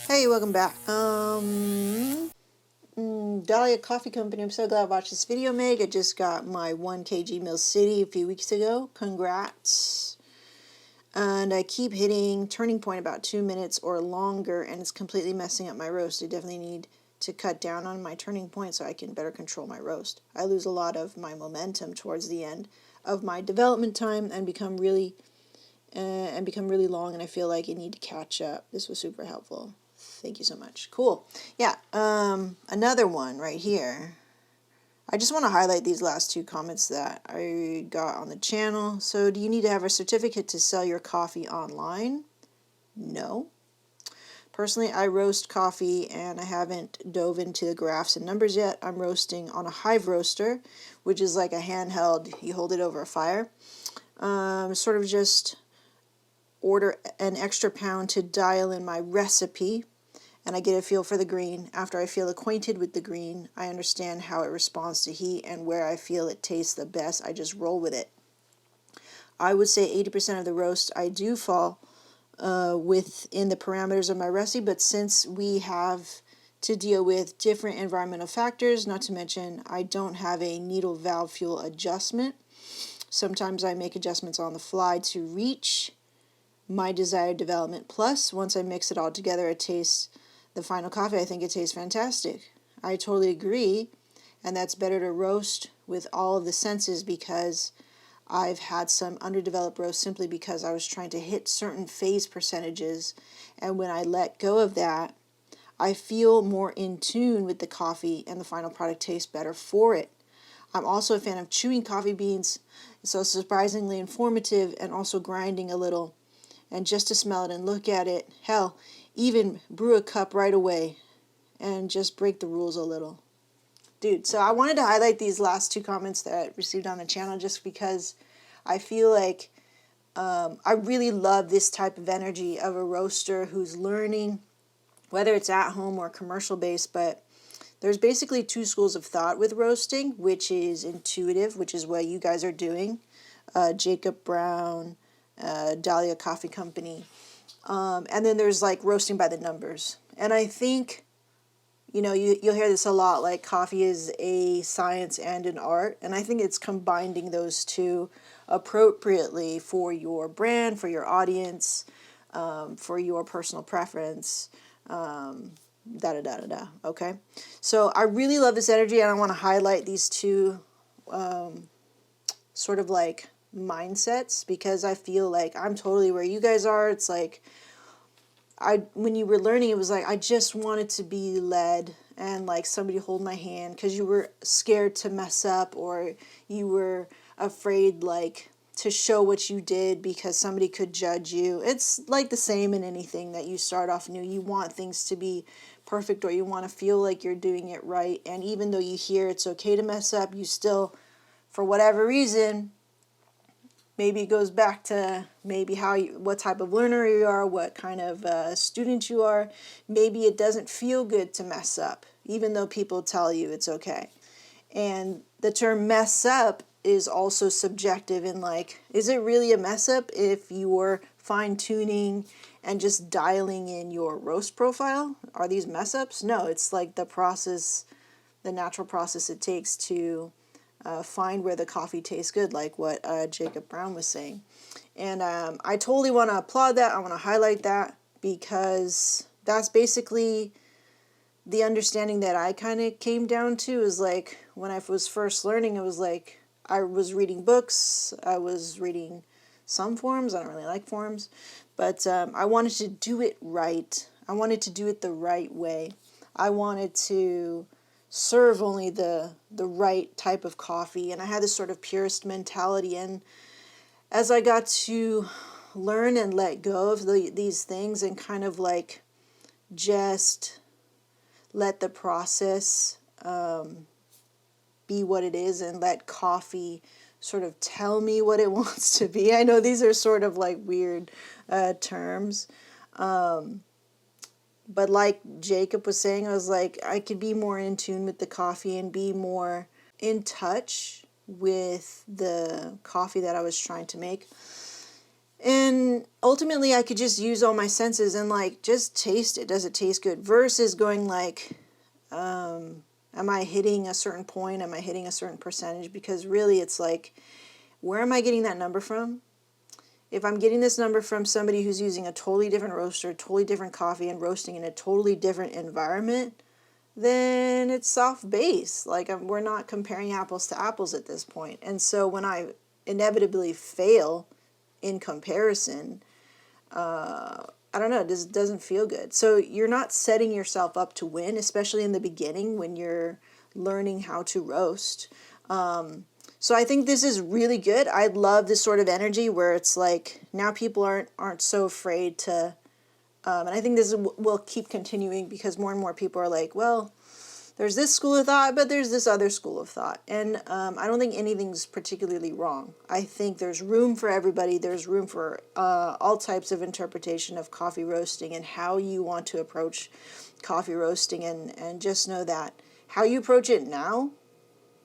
Hey, welcome back. Dahlia Coffee Company. I'm so glad I watched this video, Meg. I just got my 1 kg Mill City a few weeks ago. Congrats. And I keep hitting turning point about 2 minutes or longer, and it's completely messing up my roast. I definitely need to cut down on my turning point so I can better control my roast. I lose a lot of my momentum towards the end of my development time and become really long, and I feel like I need to catch up. This was super helpful. Thank you so much. Cool. Yeah, another one right here. I just want to highlight these last two comments that I got on the channel. So, do you need to have a certificate to sell your coffee online? No. Personally, I roast coffee and I haven't dove into the graphs and numbers yet. I'm roasting on a Hive roaster, which is like a handheld, you hold it over a fire. Sort of just order an extra pound to dial in my recipe, and I get a feel for the green. After I feel acquainted with the green, I understand how it responds to heat and where I feel it tastes the best. I just roll with it. I would say 80% of the roast I do fall within the parameters of my recipe, but since we have to deal with different environmental factors, not to mention I don't have a needle valve fuel adjustment, sometimes I make adjustments on the fly to reach my desired development. Plus, once I mix it all together, it tastes, the final coffee, I think it tastes fantastic. I totally agree, and that's better to roast with all of the senses, because I've had some underdeveloped roast simply because I was trying to hit certain phase percentages, and when I let go of that, I feel more in tune with the coffee and the final product tastes better for it. I'm also a fan of chewing coffee beans. It's so surprisingly informative, and also grinding a little. And just to smell it and look at it, hell, even brew a cup right away and just break the rules a little. Dude, so I wanted to highlight these last two comments that I received on the channel just because I feel like I really love this type of energy of a roaster who's learning, whether it's at home or commercial based. But there's basically two schools of thought with roasting, which is intuitive, which is what you guys are doing. Jacob Brown, Dahlia Coffee Company. And then there's like roasting by the numbers. And I think, you'll hear this a lot, like coffee is a science and an art. And I think it's combining those two appropriately for your brand, for your audience, for your personal preference, okay? So I really love this energy, and I want to highlight these two sort of like mindsets, because I feel like I'm totally where you guys are. It's like when you were learning, it was like I just wanted to be led and like somebody hold my hand, because you were scared to mess up, or you were afraid like to show what you did because somebody could judge you. It's like the same in anything that you start off new. You want things to be perfect, or you want to feel like you're doing it right. And even though you hear it's okay to mess up, you still, for whatever reason, maybe it goes back to maybe what type of learner you are, what kind of student you are. Maybe it doesn't feel good to mess up, even though people tell you it's okay. And the term mess up is also subjective in like, is it really a mess up if you're fine tuning and just dialing in your roast profile? Are these mess ups? No, it's like the process, the natural process it takes to find where the coffee tastes good, like what Jacob Brown was saying. And I totally want to applaud that. I want to highlight that, because that's basically the understanding that I kind of came down to. Is like when I was first learning, it was like I was reading books, I was reading some forums. I don't really like forums, but I wanted to do it right. I wanted to do it the right way. I wanted to serve only the right type of coffee, and I had this sort of purist mentality. And as I got to learn and let go of these things and kind of like just let the process be what it is, and let coffee sort of tell me what it wants to be. I know these are sort of like weird terms, but like Jacob was saying, I was like, I could be more in tune with the coffee and be more in touch with the coffee that I was trying to make. And ultimately I could just use all my senses and like just taste it. Does it taste good? Versus going like, am I hitting a certain point? Am I hitting a certain percentage? Because really it's like, where am I getting that number from? If I'm getting this number from somebody who's using a totally different roaster, totally different coffee, and roasting in a totally different environment, then it's off base. Like, we're not comparing apples to apples at this point. And so when I inevitably fail in comparison, I don't know, it just doesn't feel good. So you're not setting yourself up to win, especially in the beginning when you're learning how to roast. So I think this is really good. I love this sort of energy where it's like now people aren't so afraid to, and I think this will keep continuing because more and more people are like, well, there's this school of thought, but there's this other school of thought. And I don't think anything's particularly wrong. I think there's room for everybody. There's room for all types of interpretation of coffee roasting and how you want to approach coffee roasting. And just know that how you approach it now,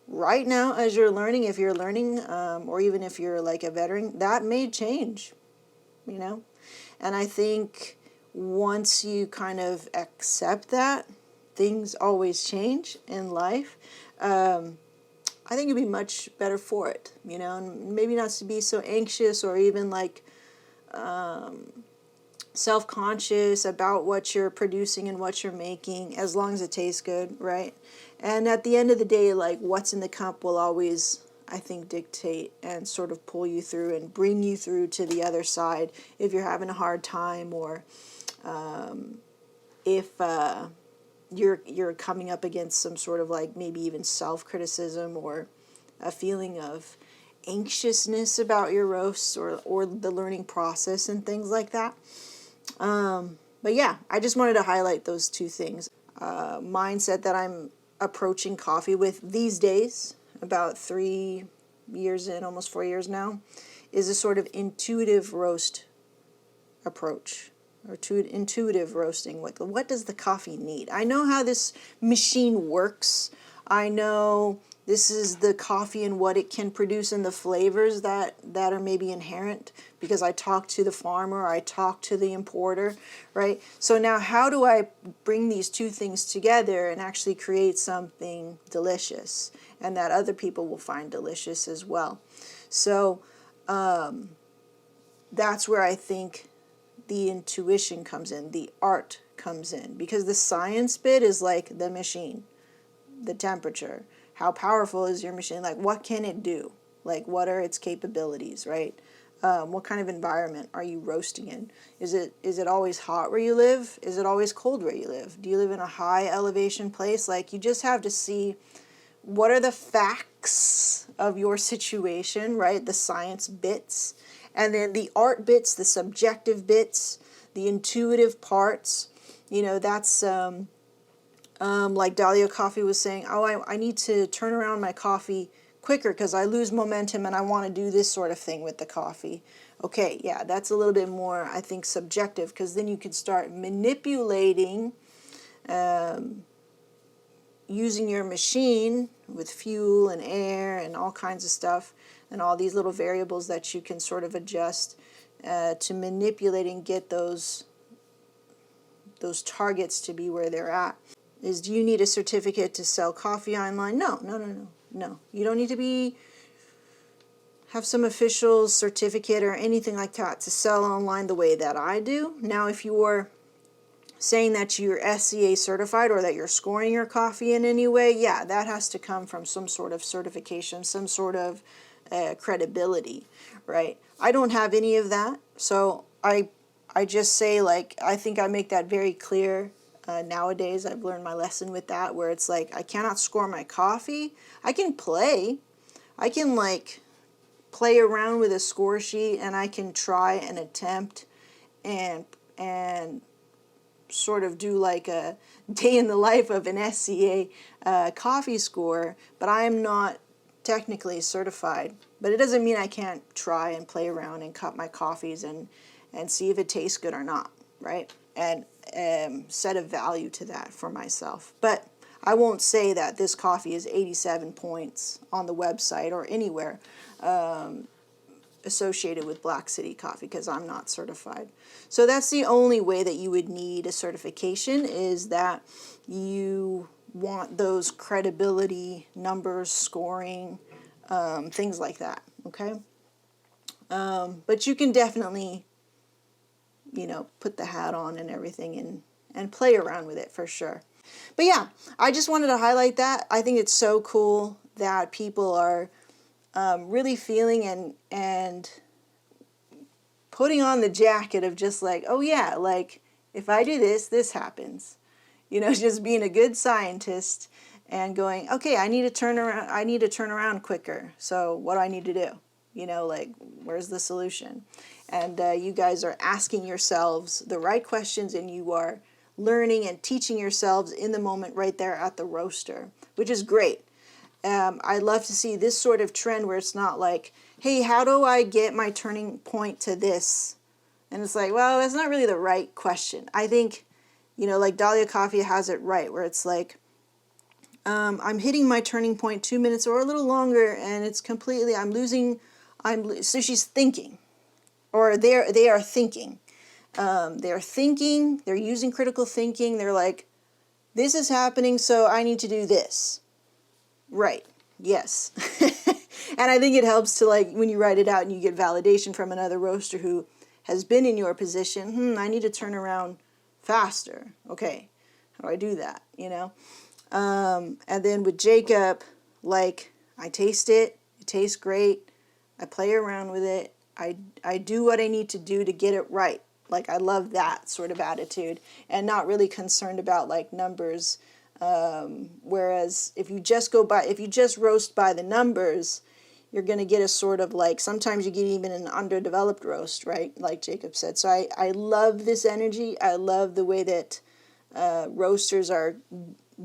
right now as you're learning, if you're learning, or even if you're like a veteran, that may change, you know? And I think once you kind of accept that, things always change in life, I think you'll be much better for it, you know, and maybe not to be so anxious or even like self-conscious about what you're producing and what you're making, as long as it tastes good, right? And at the end of the day, like what's in the cup will always, I think, dictate and sort of pull you through and bring you through to the other side if you're having a hard time, or if you're coming up against some sort of like maybe even self-criticism or a feeling of anxiousness about your roasts or the learning process and things like that. But yeah, I just wanted to highlight those two things. Mindset that I'm approaching coffee with these days, about 3 years in, almost 4 years now, is a sort of intuitive roast approach, or to intuitive roasting. What does the coffee need? I know how this machine works. I know this is the coffee and what it can produce and the flavors that are maybe inherent because I talk to the farmer, I talk to the importer, right? So now how do I bring these two things together and actually create something delicious and that other people will find delicious as well? So that's where I think the intuition comes in, the art comes in, because the science bit is like the machine, the temperature, how powerful is your machine, like what can it do, like what are its capabilities, right? What kind of environment are you roasting in? Is it always hot where you live? Is it always cold where you live? Do you live in a high elevation place? Like, you just have to see what are the facts of your situation, right? The science bits, and then the art bits, the subjective bits, the intuitive parts. You know, that's like Dahlia Coffee was saying, oh, I need to turn around my coffee quicker because I lose momentum and I want to do this sort of thing with the coffee. Okay, yeah, that's a little bit more, I think, subjective, because then you can start manipulating using your machine with fuel and air and all kinds of stuff and all these little variables that you can sort of adjust to manipulate and get those targets to be where they're at. Do you need a certificate to sell coffee online? No. You don't need to have some official certificate or anything like that to sell online the way that I do. Now, if you're saying that you're SCA certified or that you're scoring your coffee in any way, yeah, that has to come from some sort of certification, some sort of credibility, right? I don't have any of that, so I just say, like, I think I make that very clear. Nowadays, I've learned my lesson with that, where it's like, I cannot score my coffee. I can play. I can, like, play around with a score sheet, and I can try and attempt and sort of do like a day in the life of an SCA coffee score, but I am not technically certified. But it doesn't mean I can't try and play around and cup my coffees and see if it tastes good or not, right? And set a value to that for myself. But I won't say that this coffee is 87 points on the website or anywhere. associated with Black City Coffee because I'm not certified. So that's the only way that you would need a certification, is that you want those credibility numbers, scoring, things like that, okay? But you can definitely, put the hat on and everything and play around with it for sure. But yeah, I just wanted to highlight that. I think it's so cool that people are really feeling and putting on the jacket of just like, oh yeah, like if I do this, this happens. Just being a good scientist and going, okay, I need to turn around quicker. So what do I need to do? Like, where's the solution? And you guys are asking yourselves the right questions, and you are learning and teaching yourselves in the moment right there at the roaster, which is great. I love to see this sort of trend where it's not like, hey, how do I get my turning point to this? And it's like, well, that's not really the right question. I think, like Dahlia Coffee has it right, where it's like, I'm hitting my turning point 2 minutes or a little longer, and it's completely, so she's thinking, or they are thinking. They're thinking, they're using critical thinking. They're like, this is happening, so I need to do this. Right. Yes. And I think it helps to, like, when you write it out and you get validation from another roaster who has been in your position, I need to turn around faster. Okay. How do I do that? And then with Jacob, like, I taste it. It tastes great. I play around with it. I do what I need to do to get it right. Like, I love that sort of attitude and not really concerned about, like, numbers. Whereas if you just roast by the numbers, you're going to get a sort of like, sometimes you get even an underdeveloped roast, right? Like Jacob said. So I love this energy. I love the way that roasters are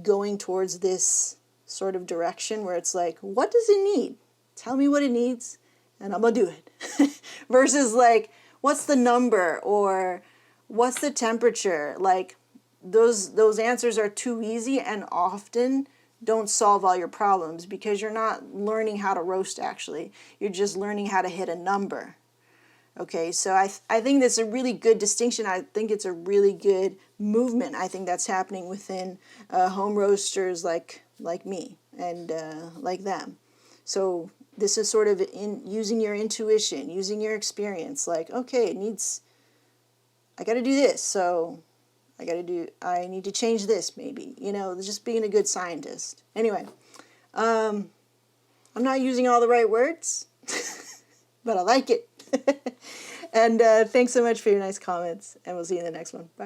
going towards this sort of direction where it's like, what does it need? Tell me what it needs and I'm going to do it. Versus like, what's the number or what's the temperature? Like, those answers are too easy and often don't solve all your problems because you're not learning how to roast actually. You're just learning how to hit a number. Okay, so I think that's a really good distinction. I think it's a really good movement. I think that's happening within home roasters like me and like them. So this is sort of in using your intuition, using your experience. Like, okay, I got to do this, so I need to change this maybe, just being a good scientist. Anyway, I'm not using all the right words, but I like it. And thanks so much for your nice comments, and we'll see you in the next one. Bye.